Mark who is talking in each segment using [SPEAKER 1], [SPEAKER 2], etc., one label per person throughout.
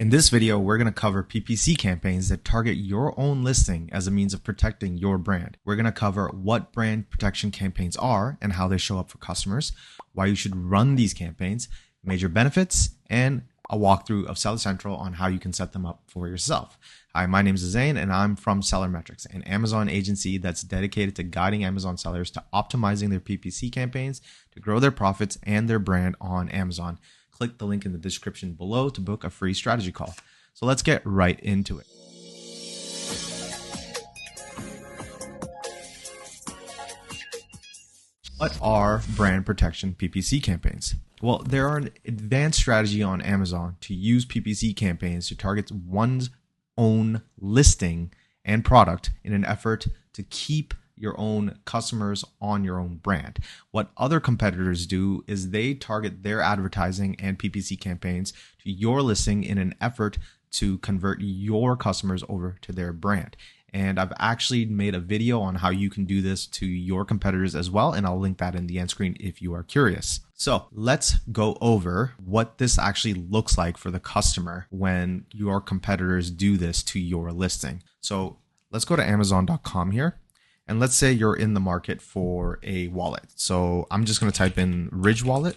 [SPEAKER 1] In this video, we're going to cover PPC campaigns that target your own listing as a means of protecting your brand. We're going to cover what brand protection campaigns are and how they show up for customers, why you should run these campaigns, major benefits, and a walkthrough of Seller Central on how you can set them up for yourself. Hi, my name is Zane and I'm from SellerMetrics, an Amazon agency that's dedicated to guiding Amazon sellers to optimizing their PPC campaigns to grow their profits and their brand on Amazon. Click the link in the description below to book a free strategy call. So let's get right into it. What are brand protection PPC campaigns? Well, there are an advanced strategy on Amazon to use PPC campaigns to target one's own listing and product in an effort to keep your own customers on your own brand. What other competitors do is they target their advertising and PPC campaigns to your listing in an effort to convert your customers over to their brand. And I've actually made a video on how you can do this to your competitors as well, and I'll link that in the end screen if you are curious. So let's go over what this actually looks like for the customer when your competitors do this to your listing. So let's go to Amazon.com here. And let's say you're in the market for a wallet. So I'm just going to type in Ridge wallet.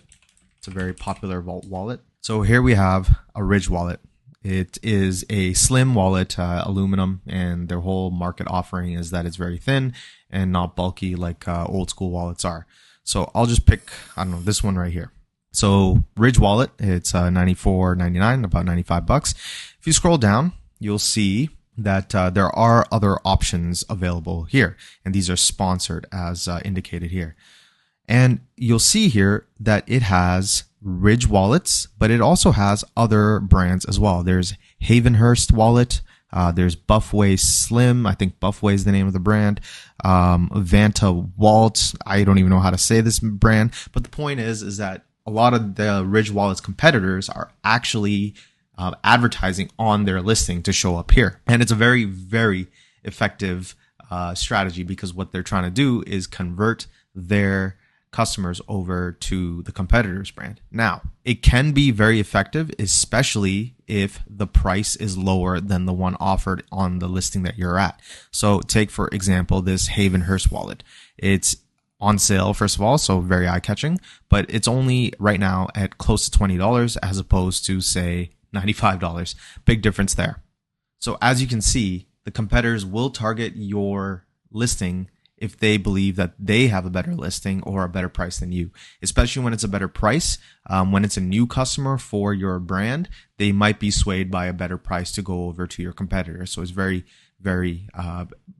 [SPEAKER 1] It's a very popular wallet. So here we have a Ridge wallet. It is a slim wallet, aluminum, and their whole market offering is that it's very thin and not bulky like old school wallets are. So I'll just pick, I don't know, this one right here. So Ridge wallet, it's $94.99, about $95. If you scroll down, you'll see that there are other options available here, and these are sponsored as indicated here. And you'll see here that it has Ridge wallets, but it also has other brands as well. There's Havenhurst wallet, there's Buffway Slim, I think Buffway is the name of the brand, Vanta Walt, I don't even know how to say this brand, but the point is that a lot of the Ridge wallet's competitors are actually advertising on their listing to show up here. And it's a very, very effective strategy because what they're trying to do is convert their customers over to the competitor's brand. Now, it can be very effective, especially if the price is lower than the one offered on the listing that you're at. So take, for example, this Havenhurst wallet. It's on sale, first of all, so very eye-catching, but it's only right now at close to $20 as opposed to, say, $95. Big difference there. So as you can see, the competitors will target your listing if they believe that they have a better listing or a better price than you, especially when it's a better price. When it's a new customer for your brand, they might be swayed by a better price to go over to your competitor. So it's very, very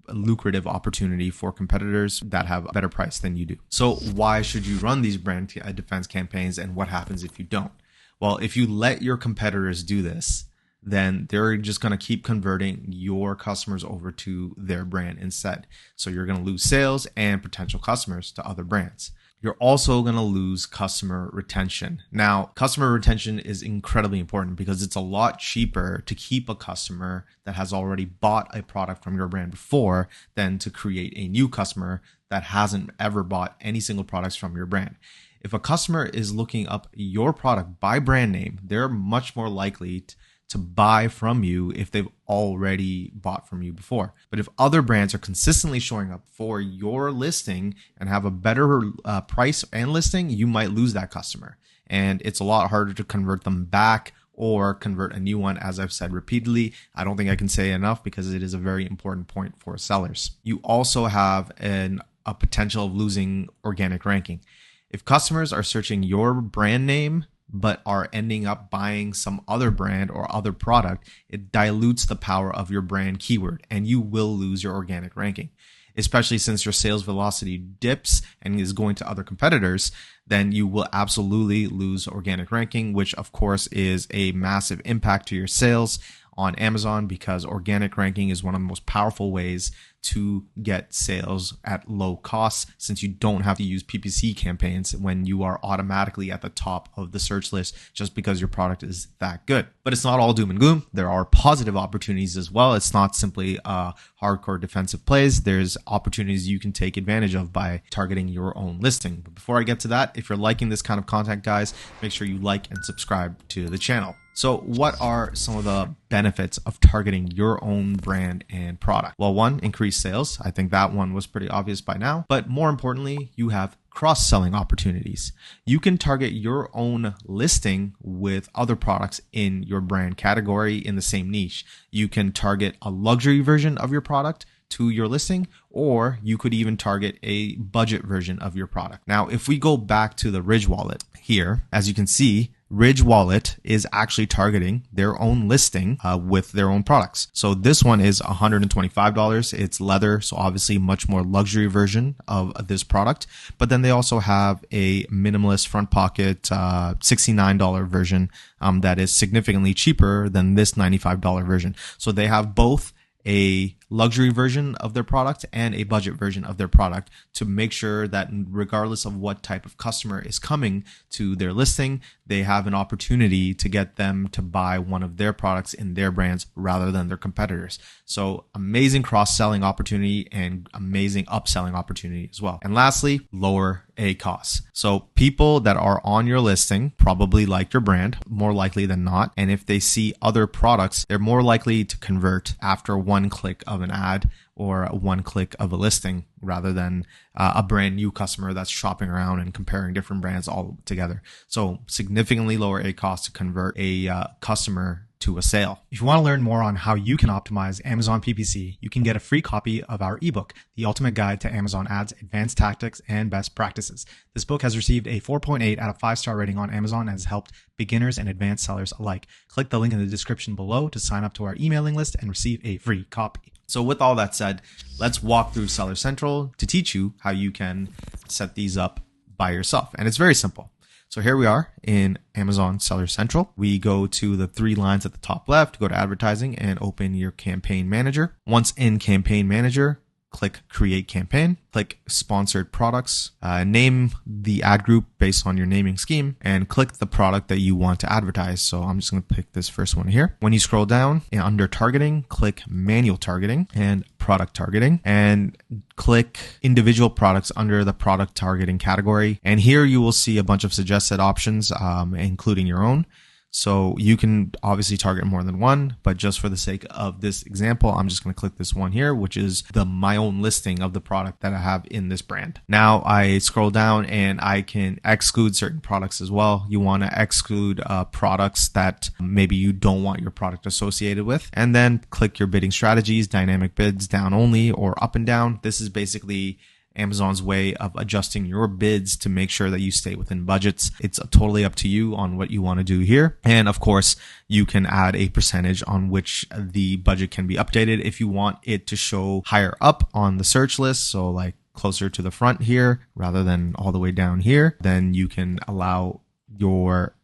[SPEAKER 1] lucrative opportunity for competitors that have a better price than you do. So why should you run these brand defense campaigns, and what happens if you don't? Well, if you let your competitors do this, then they're just going to keep converting your customers over to their brand instead. So you're going to lose sales and potential customers to other brands. You're also going to lose customer retention. Now, customer retention is incredibly important because it's a lot cheaper to keep a customer that has already bought a product from your brand before than to create a new customer that hasn't ever bought any single products from your brand. If a customer is looking up your product by brand name, they're much more likely to buy from you if they've already bought from you before. But if other brands are consistently showing up for your listing and have a better price and listing, you might lose that customer. And it's a lot harder to convert them back or convert a new one, as I've said repeatedly. I don't think I can say enough because it is a very important point for sellers. You also have a potential of losing organic ranking. If customers are searching your brand name but are ending up buying some other brand or other product, it dilutes the power of your brand keyword and you will lose your organic ranking. Especially since your sales velocity dips and is going to other competitors, then you will absolutely lose organic ranking, which of course is a massive impact to your sales on Amazon because organic ranking is one of the most powerful ways to get sales at low costs, since you don't have to use PPC campaigns when you are automatically at the top of the search list just because your product is that good. But it's not all doom and gloom. There are positive opportunities as well. It's not simply hardcore defensive plays. There's opportunities you can take advantage of by targeting your own listing. But before I get to that, if you're liking this kind of content, guys, make sure you like and subscribe to the channel. So what are some of the benefits of targeting your own brand and product? Well, one, increased sales. I think that one was pretty obvious by now. But more importantly, you have cross-selling opportunities. You can target your own listing with other products in your brand category in the same niche. You can target a luxury version of your product to your listing, or you could even target a budget version of your product. Now, if we go back to the Ridge Wallet here, as you can see, Ridge Wallet is actually targeting their own listing with their own products. So this one is $125. It's leather, so obviously much more luxury version of this product. But then they also have a minimalist front pocket $69 version that is significantly cheaper than this $95 version. So they have both a luxury version of their product and a budget version of their product to make sure that regardless of what type of customer is coming to their listing, they have an opportunity to get them to buy one of their products in their brands rather than their competitors. So amazing cross-selling opportunity and amazing upselling opportunity as well. And lastly, lower costs. So people that are on your listing probably like your brand more likely than not. And if they see other products, they're more likely to convert after one click of an ad or one click of a listing rather than a brand new customer that's shopping around and comparing different brands all together. So significantly lower cost to convert a customer to a sale.
[SPEAKER 2] If you want to learn more on how you can optimize Amazon PPC, you can get a free copy of our ebook, The Ultimate Guide to Amazon Ads, Advanced Tactics and Best Practices. This book has received a 4.8 out of 5-star rating on Amazon and has helped beginners and advanced sellers alike. Click the link in the description below to sign up to our emailing list and receive a free copy.
[SPEAKER 1] So with all that said, let's walk through Seller Central to teach you how you can set these up by yourself. And it's very simple. So here we are in Amazon Seller Central. We go to the 3 lines at the top left, go to advertising and open your campaign manager. Once in campaign manager, click create campaign, click sponsored products, name the ad group based on your naming scheme and click the product that you want to advertise. So I'm just going to pick this first one here. When you scroll down and under targeting, click manual targeting and product targeting and click individual products under the product targeting category. And here you will see a bunch of suggested options, including your own. So you can obviously target more than one, but just for the sake of this example, I'm just going to click this one here, which is my own listing of the product that I have in this brand. Now I scroll down and I can exclude certain products as well. You want to exclude products that maybe you don't want your product associated with, and then click your bidding strategies, dynamic bids, down only or up and down. This is basically Amazon's way of adjusting your bids to make sure that you stay within budgets. It's totally up to you on what you want to do here. And of course, you can add a percentage on which the budget can be updated if you want it to show higher up on the search list. So like closer to the front here rather than all the way down here. Then you can allow your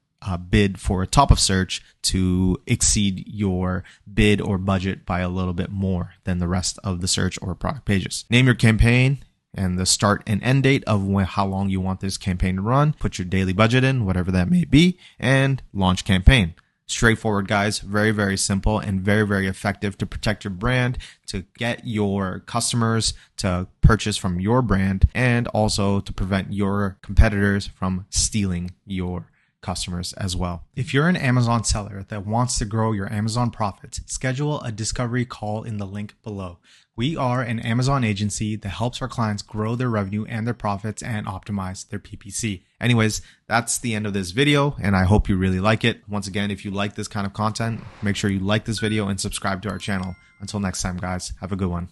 [SPEAKER 1] bid for a top of search to exceed your bid or budget by a little bit more than the rest of the search or product pages. Name your campaign and the start and end date of how long you want this campaign to run. Put your daily budget in, whatever that may be, and launch campaign. Straightforward, guys. Very, very simple and very, very effective to protect your brand, to get your customers to purchase from your brand, and also to prevent your competitors from stealing your customers as well.
[SPEAKER 2] If you're an Amazon seller that wants to grow your Amazon profits, schedule a discovery call in the link below. We are an Amazon agency that helps our clients grow their revenue and their profits and optimize their PPC.
[SPEAKER 1] Anyways, that's the end of this video, and I hope you really like it. Once again, if you like this kind of content, make sure you like this video and subscribe to our channel. Until next time, guys, have a good one.